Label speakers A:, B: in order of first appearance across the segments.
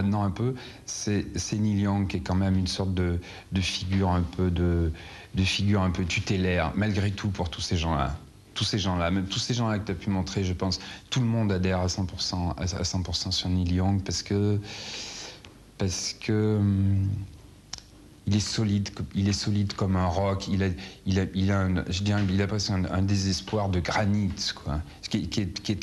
A: là-dedans un peu, c'est Neil Young qui est quand même une sorte de figure un peu tutélaire, malgré tout, pour tous ces gens-là. Même tous ces gens-là que tu as pu montrer, je pense, tout le monde adhère à 100% sur Neil Young parce que il est solide comme un roc. Il a presque un désespoir de granit, quoi. Qui est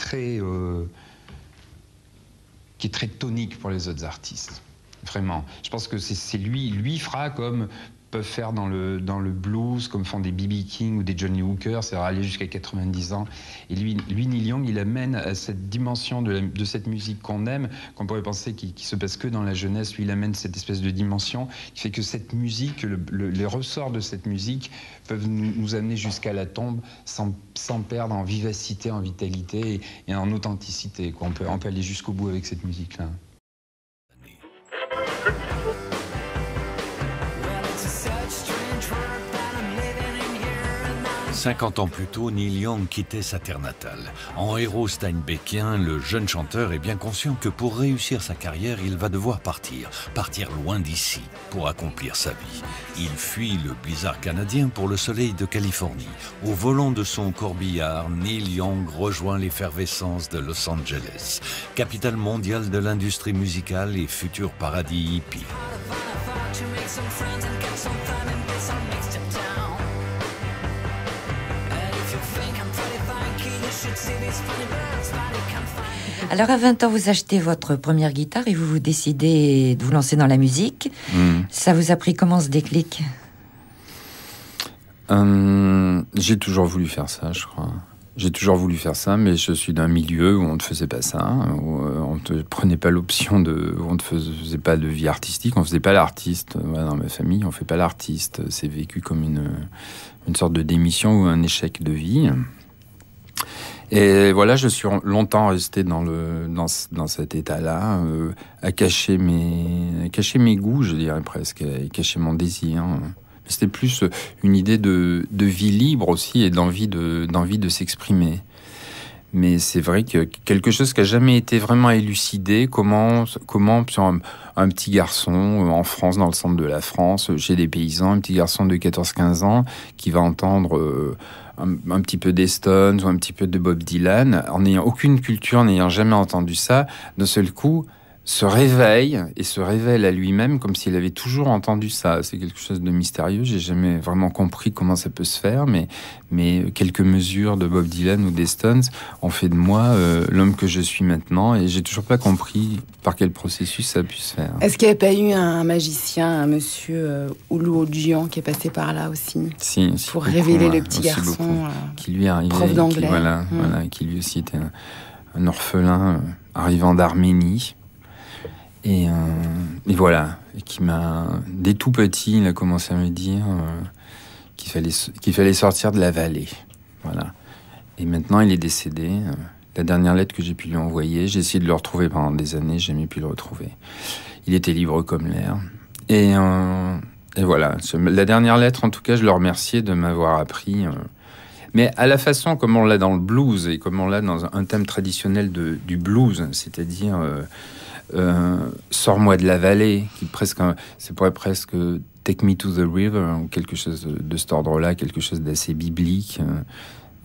A: très tonique pour les autres artistes. Vraiment. Je pense que c'est lui fera comme peuvent faire dans le blues, comme font des B.B. King ou des Johnny Hooker, c'est-à-dire aller jusqu'à 90 ans. Et lui, Neil Young, il amène à cette dimension de cette musique qu'on aime, qu'on pourrait penser qui se passe que dans la jeunesse. Lui, il amène cette espèce de dimension qui fait que cette musique, les ressorts de cette musique peuvent nous amener jusqu'à la tombe sans perdre en vivacité, en vitalité et en authenticité, quoi. On peut aller jusqu'au bout avec cette musique-là.
B: 50 ans plus tôt, Neil Young quittait sa terre natale. En héros steinbeckien, le jeune chanteur est bien conscient que pour réussir sa carrière, il va devoir partir loin d'ici, pour accomplir sa vie. Il fuit le blizzard canadien pour le soleil de Californie. Au volant de son corbillard, Neil Young rejoint l'effervescence de Los Angeles, capitale mondiale de l'industrie musicale et futur paradis hippie.
C: Alors à 20 ans, vous achetez votre première guitare et vous décidez de vous lancer dans la musique. Ça vous a pris comment ce déclic ?
D: J'ai toujours voulu faire ça, je crois. J'ai toujours voulu faire ça, mais je suis d'un milieu où on ne faisait pas ça, où on ne prenait pas l'option où on ne faisait pas de vie artistique, on ne faisait pas l'artiste. Voilà, dans ma famille, on ne fait pas l'artiste. C'est vécu comme une sorte de démission ou un échec de vie. Et voilà, je suis longtemps resté dans cet état-là, à cacher mes goûts, je dirais presque, à cacher mon désir. C'était plus une idée de vie libre aussi et d'envie de s'exprimer. Mais c'est vrai que quelque chose qui n'a jamais été vraiment élucidé, comment sur un petit garçon en France, dans le centre de la France, chez des paysans, un petit garçon de 14-15 ans qui va entendre un petit peu des Stones ou un petit peu de Bob Dylan, en n'ayant aucune culture, n'ayant jamais entendu ça, d'un seul coup se réveille et se révèle à lui-même comme s'il avait toujours entendu ça. C'est quelque chose de mystérieux. J'ai jamais vraiment compris comment ça peut se faire, mais quelques mesures de Bob Dylan ou des Stones ont fait de moi l'homme que je suis maintenant, et j'ai toujours pas compris par quel processus ça a pu se faire.
E: Est-ce qu'il n'y a pas eu un magicien, un monsieur Oulu Odjian qui est passé par là aussi,
D: si,
E: pour
D: beaucoup,
E: révéler le petit garçon
D: qui lui arrivait,
E: prof d'anglais,
D: qui lui aussi était un orphelin arrivant d'Arménie. Et voilà, et qui m'a, dès tout petit, il a commencé à me dire qu'il fallait sortir de la vallée. Voilà. Et maintenant, il est décédé. La dernière lettre que j'ai pu lui envoyer, j'ai essayé de le retrouver pendant des années, j'ai jamais pu le retrouver. Il était libre comme l'air. Et voilà, la dernière lettre, en tout cas, je le remerciais de m'avoir appris. Mais à la façon comme on l'a dans le blues et comme on l'a dans un thème traditionnel du blues, c'est-à-dire... Sors-moi de la vallée, c'est pourrait presque Take Me to the River, ou quelque chose de cet ordre-là, quelque chose d'assez biblique.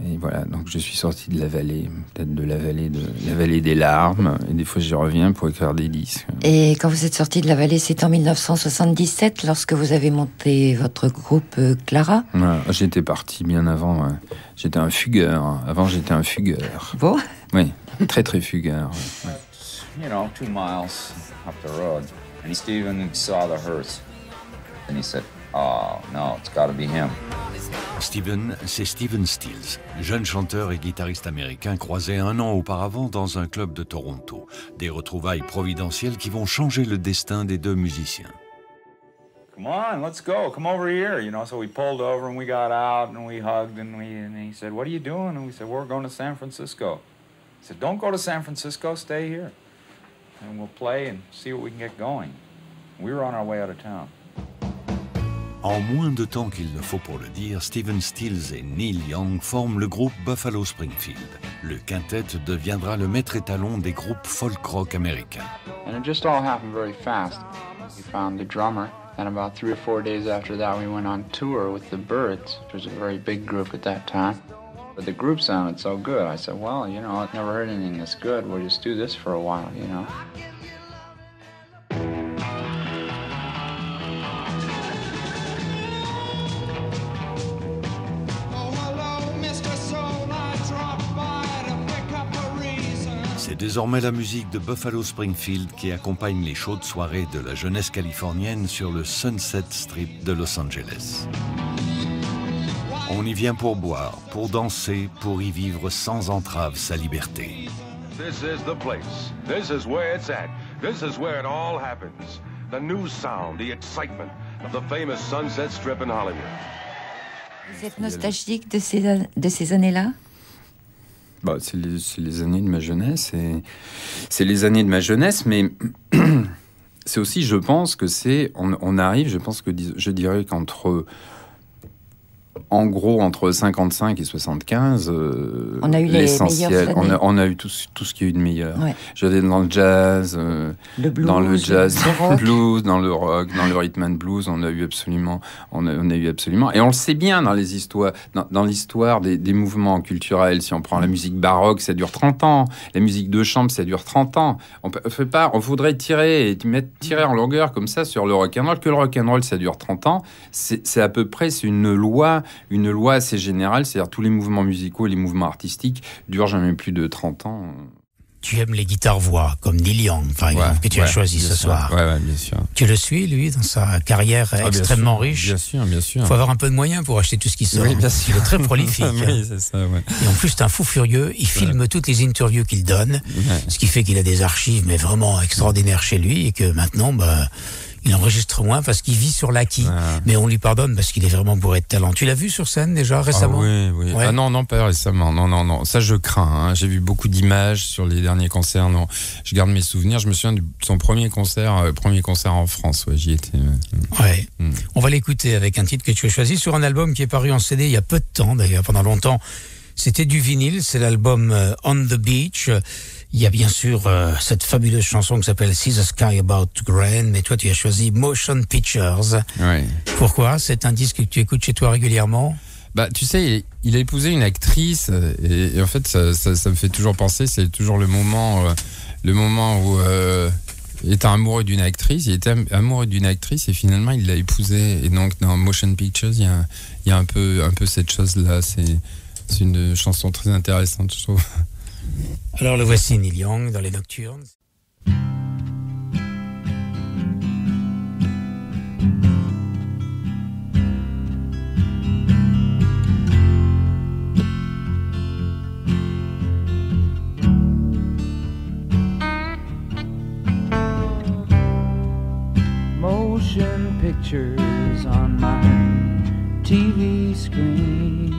D: Et voilà, donc je suis sorti de la vallée, peut-être de la vallée des larmes, et des fois j'y reviens pour écrire des disques.
C: Et quand vous êtes sorti de la vallée, c'est en 1977, lorsque vous avez monté votre groupe Clara ?
D: Ouais, j'étais parti bien avant. Ouais. J'étais un fugueur. Avant, j'étais un fugueur.
C: Bon ?
D: Oui, très très fugueur. Ouais.
F: 2 miles up the road, and Stephen saw the hearse, and he said, "Oh no, it's got to be him."
B: Stephen, c'est Stephen Stills, jeune chanteur et guitariste américain croisé 1 an auparavant dans un club de Toronto. Des retrouvailles providentielles qui vont changer le destin des deux musiciens.
F: Come on, let's go. Come over here. So we pulled over and we got out and we hugged and he said, "What are you doing?" And we said, "We're going to San Francisco." He said, "Don't go to San Francisco. Stay here. And we'll play and see what we can get going." We were on our way out of town.
B: En moins de temps qu'il ne faut pour le dire, Stephen Stills et Neil Young forment le groupe Buffalo Springfield. Le quintet deviendra le maître étalon des groupes folk-rock américains.
G: And it just all happened very fast. We found the drummer, and about 3 or 4 days after that we went on tour with the Byrds, which was a very big group at that time. But the group sounded so good, I said, well, you know, I've never heard anything this good, we'll just do this for a while, you know.
B: C'est désormais la musique de Buffalo Springfield qui accompagne les chaudes soirées de la jeunesse californienne sur le Sunset Strip de Los Angeles. On y vient pour boire, pour danser, pour y vivre sans entrave sa liberté.
H: This is the place. This is where it's at. This is where it all happens. The new sound, the excitement of the famous Sunset Strip in Hollywood.
C: Vous êtes nostalgique de ces années-là?
D: Bah, c'est les années de ma jeunesse, c'est les années de ma jeunesse, mais c'est aussi, je pense que on arrive, je pense que je dirais en gros, entre 55 et 75,
C: on a eu
D: l'essentiel. On a eu tout ce qu'il y a eu de meilleur.
C: Ouais.
D: J'allais dans le jazz,
C: le blues,
D: dans le jazz,
C: le
D: blues, dans le rock, dans le rhythm and blues. On a eu absolument. Et on le sait bien dans les histoires, dans l'histoire des mouvements culturels. Si on prend la musique baroque, ça dure 30 ans. La musique de chambre, ça dure 30 ans. On voudrait tirer en longueur comme ça sur le rock'n'roll. Que le rock'n'roll, ça dure 30 ans. C'est à peu près, c'est une loi assez générale, c'est-à-dire tous les mouvements musicaux et les mouvements artistiques durent jamais plus de 30 ans.
I: Tu aimes les guitares-voix, comme Neil Young, par exemple, que tu as choisi ce soir.
D: Ouais, bien sûr.
I: Tu le suis, lui, dans sa carrière extrêmement riche.
D: Bien sûr.
I: Il faut avoir un peu de moyens pour acheter tout ce qui sort.
D: Oui, bien sûr.
I: Il est très prolifique.
D: Oui, c'est ça, ouais.
I: Et en plus, c'est un fou furieux. Il filme toutes les interviews qu'il donne, ce qui fait qu'il a des archives, mais vraiment extraordinaires chez lui, et que maintenant, il enregistre moins parce qu'il vit sur l'acquis. Mais on lui pardonne parce qu'il est vraiment bourré de talent. Tu l'as vu sur scène déjà récemment?
D: Oui. Ouais. Ah non, pas récemment. Non. Ça, je crains. J'ai vu beaucoup d'images sur les derniers concerts. Non, je garde mes souvenirs. Je me souviens de son premier concert en France. Ouais, j'y étais.
I: Ouais. On va l'écouter avec un titre que tu as choisi sur un album qui est paru en CD il y a peu de temps, d'ailleurs, pendant longtemps. C'était du vinyle. C'est l'album On the Beach. Il y a bien sûr cette fabuleuse chanson qui s'appelle See the Sky About to Grain, mais toi tu as choisi Motion Pictures.
D: Ouais.
I: Pourquoi? C'est un disque que tu écoutes chez toi régulièrement?
D: Tu sais, il a épousé une actrice et en fait ça me fait toujours penser, c'est toujours le moment où il était amoureux d'une actrice, et finalement il l'a épousée, et donc dans Motion Pictures il y a un peu cette chose-là, c'est une chanson très intéressante, je trouve.
I: Alors le voici, Neil Young dans les Nocturnes.
J: Motion pictures on my TV screen.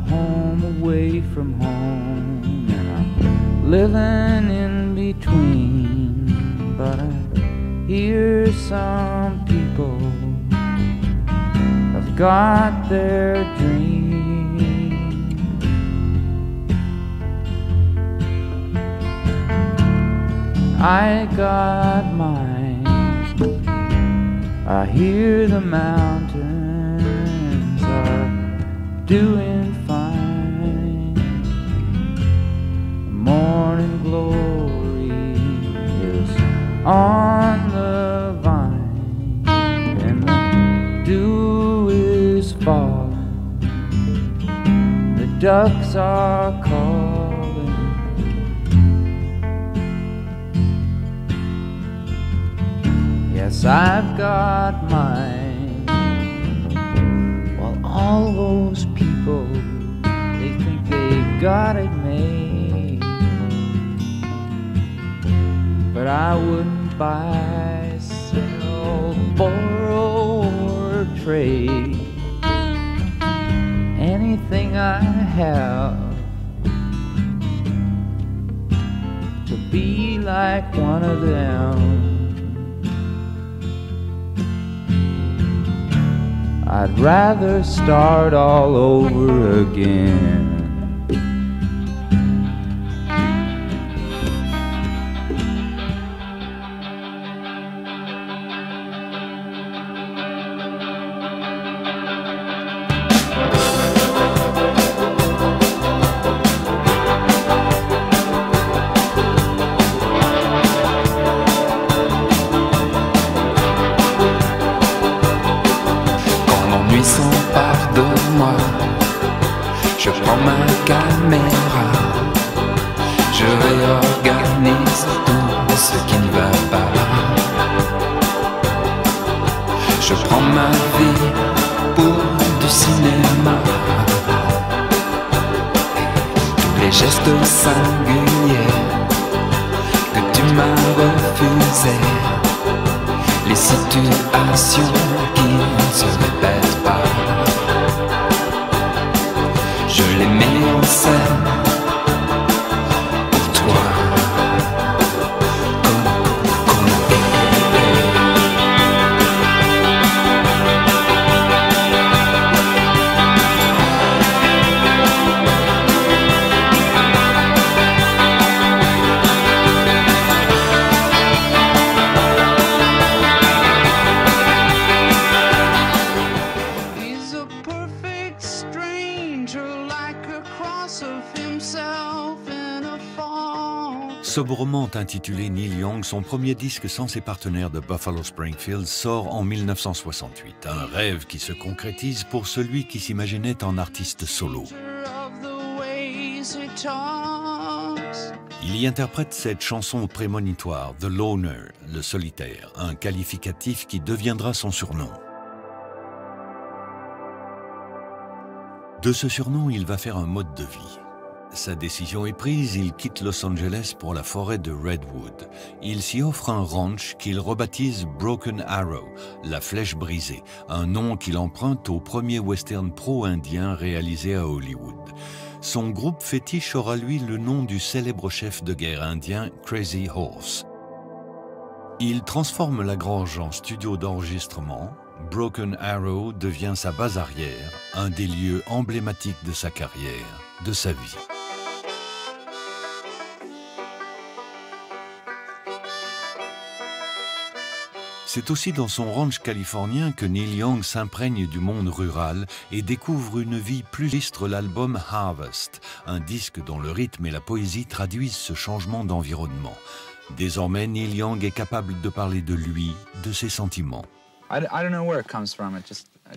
J: Home away from home, and I'm living in between. But I hear some people have got their dream. I got mine. I hear the mountains are doing morning glory is on the vine, and the dew is falling, the ducks are calling. Yes, I've got mine. While all those people, they think they've got it made. But I wouldn't buy, sell, borrow, or trade anything I have to be like one of them. I'd rather start all over again.
D: Je prends ma caméra, je réorganise tout ce qui ne va pas. Je prends ma vie pour du cinéma. Tous les gestes singuliers que tu m'as refusés, les situations qui ne se répètent pas, je les mets en scène pour toi.
B: Sobrement intitulé Neil Young, son premier disque sans ses partenaires de Buffalo Springfield sort en 1968. Un rêve qui se concrétise pour celui qui s'imaginait en artiste solo. Il y interprète cette chanson prémonitoire, The Loner, le solitaire, un qualificatif qui deviendra son surnom. De ce surnom, il va faire un mode de vie. Sa décision est prise, il quitte Los Angeles pour la forêt de Redwood. Il s'y offre un ranch qu'il rebaptise Broken Arrow, la flèche brisée, un nom qu'il emprunte au premier western pro-indien réalisé à Hollywood. Son groupe fétiche aura lui le nom du célèbre chef de guerre indien Crazy Horse. Il transforme la grange en studio d'enregistrement. Broken Arrow devient sa base arrière, un des lieux emblématiques de sa carrière, de sa vie. C'est aussi dans son ranch californien que Neil Young s'imprègne du monde rural et découvre une vie plus illustre l'album Harvest, un disque dont le rythme et la poésie traduisent ce changement d'environnement. Désormais, Neil Young est capable de parler de lui, de ses sentiments.
G: I don't know where it comes from. It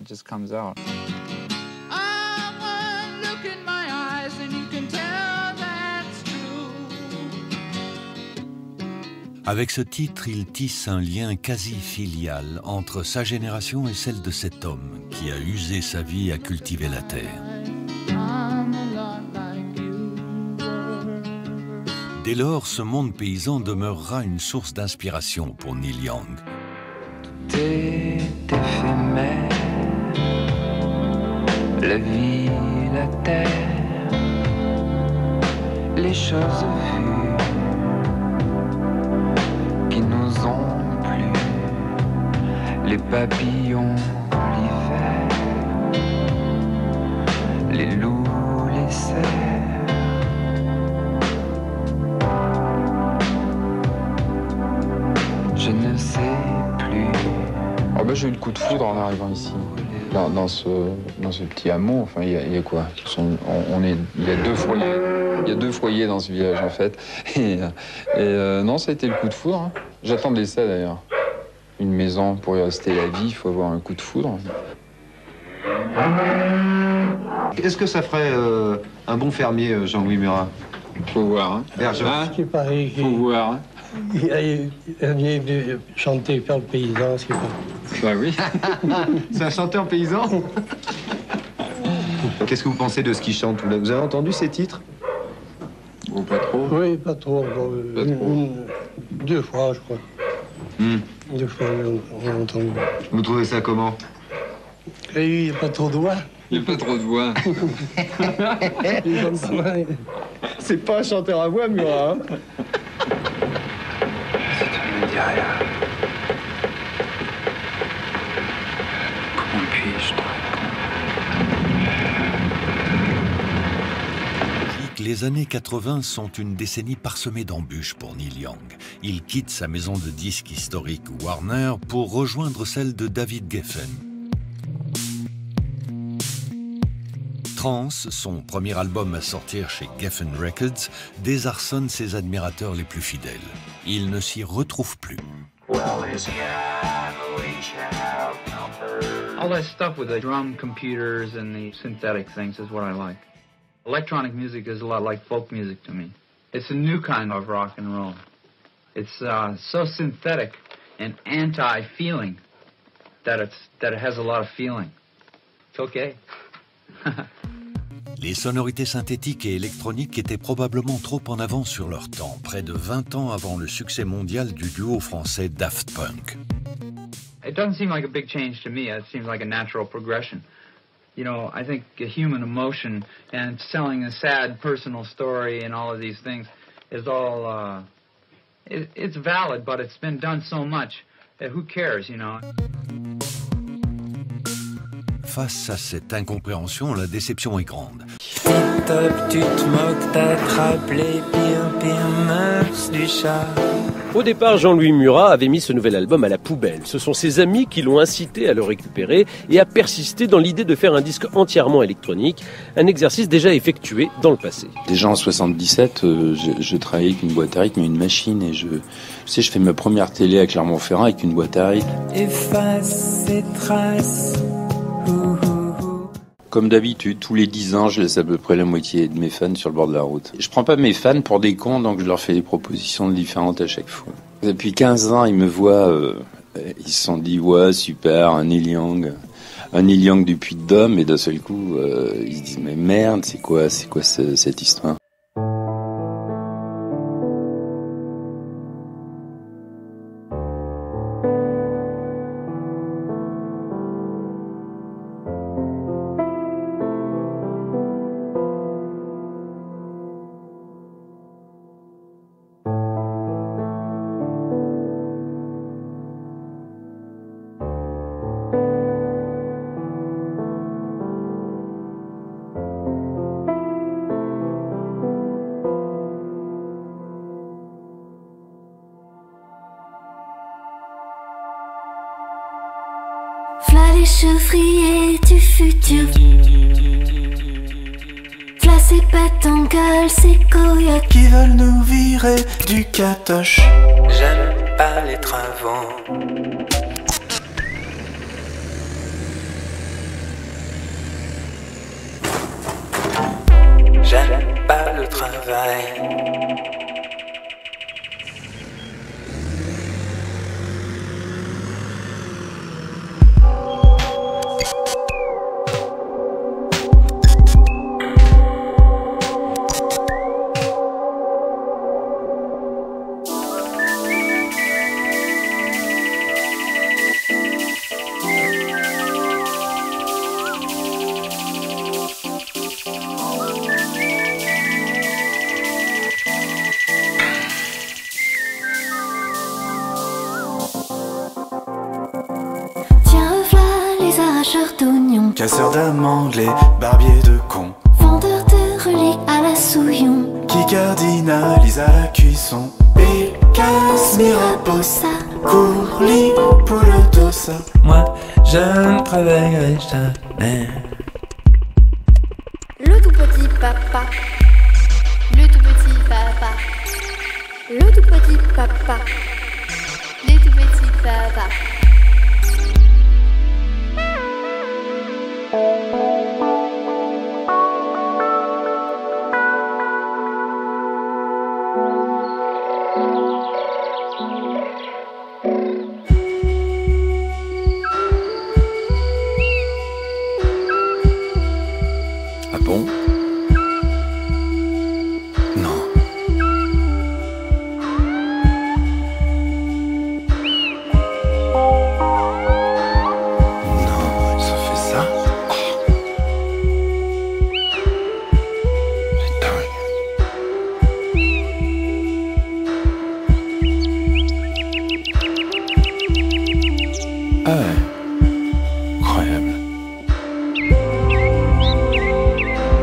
G: just comes out.
B: Avec ce titre, il tisse un lien quasi filial entre sa génération et celle de cet homme qui a usé sa vie à cultiver la terre. Dès lors, ce monde paysan demeurera une source d'inspiration pour Neil Young.
D: Tout est éphémère, la vie, la terre, les choses vues qui nous ont plu, les papillons, l'hiver, les loups, les cerfs. Je ne sais plus.
K: Ah bah, j'ai eu le coup de foudre en arrivant ici. Dans ce petit hameau, enfin, il y a quoi? Il y a deux foyers. Il y a deux foyers dans ce village, en fait. Et non, ça a été le coup de foudre. Hein. J'attendais ça, d'ailleurs. Une maison, pour y rester la vie, il faut avoir un coup de foudre.
L: Est-ce que ça ferait un bon fermier, Jean-Louis Murat?
K: Faut voir, hein.
L: Berger.
K: Faut voir, hein.
M: Il vient de chanter, faire le paysan, c'est pas...
K: Bah oui.
L: C'est un chanteur paysan. Qu'est-ce que vous pensez de ce qu'il chante? Vous avez entendu ces titres?
K: Ou pas trop?
M: Oui, pas trop. Deux fois, je crois. 2 fois, on a entendu.
L: Vous trouvez ça comment?
M: Et il n'y a pas trop de voix.
K: Il n'y a pas trop de voix.
L: C'est pas un chanteur à voix, Murat. Hein.
D: Ne dis rien. Comment puis-je
B: Les années 80 sont une décennie parsemée d'embûches pour Neil Young. Il quitte sa maison de disques historique Warner pour rejoindre celle de David Geffen. Trance, son premier album à sortir chez Geffen Records, désarçonne ses admirateurs les plus fidèles. Il ne s'y retrouve plus.
G: All that stuff with the drum computers and the synthetic things is what I like. Electronic music is a lot like folk music to me. It's a new kind of rock and roll. It's so synthetic and anti-feeling that it has a lot of feeling. It's okay.
B: Les sonorités synthétiques et électroniques étaient probablement trop en avance sur leur temps, près de 20 ans avant le succès mondial du duo français Daft Punk.
G: It doesn't seem like a big change to me. It seems like a natural progression. You know, I think a human emotion and telling a sad personal story and all of these things is all, it's valid, but it's been done so much that who cares, you know?
B: Face à cette incompréhension, la déception est grande.
J: Top, tu te moques, t'attrapes les pires mœurs du chat.
N: Au départ, Jean-Louis Murat avait mis ce nouvel album à la poubelle. Ce sont ses amis qui l'ont incité à le récupérer et à persister dans l'idée de faire un disque entièrement électronique, un exercice déjà effectué dans le passé.
D: Déjà en 77, je travaillais avec une boîte à rythme et une machine et je fais ma première télé à Clermont-Ferrand avec une boîte à rythme.
J: Efface ces traces.
D: Comme d'habitude, tous les 10 ans, je laisse à peu près la moitié de mes fans sur le bord de la route. Je prends pas mes fans pour des cons, donc je leur fais des propositions différentes à chaque fois. Depuis 15 ans, ils me voient, ils se sont dit, ouais, super, un Neil Young du Puy-de-Dôme, et d'un seul coup, ils se disent, mais merde, c'est quoi cette histoire?
O: V'là les chevriers du futur. V'là ces bêtes en gueule, ces coyotes
J: qui veulent nous virer du catoche. J'aime pas les travaux. J'aime pas le travail. Casseurs d'amandes, les barbiers de cons,
O: vendeurs de reliques à la souillon,
J: qui cardinalisent à la cuisson, Pécasse, Miraposa, Courlis, Poulotosa. Moi, je ne travaillerai jamais.
O: Le tout petit papa, le tout petit papa, le tout petit papa, les tout petits papa.
D: Ah bon? Non. Ah ouais. Incroyable.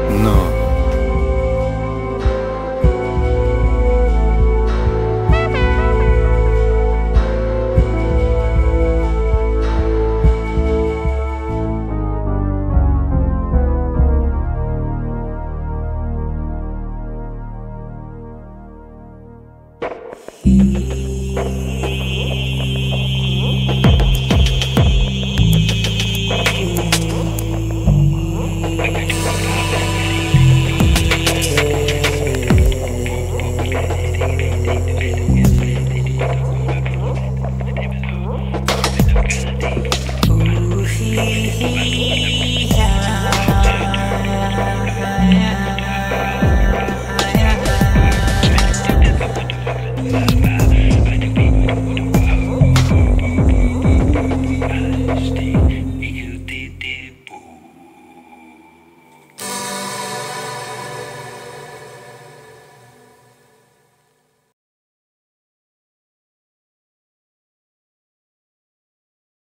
D: Non.
J: He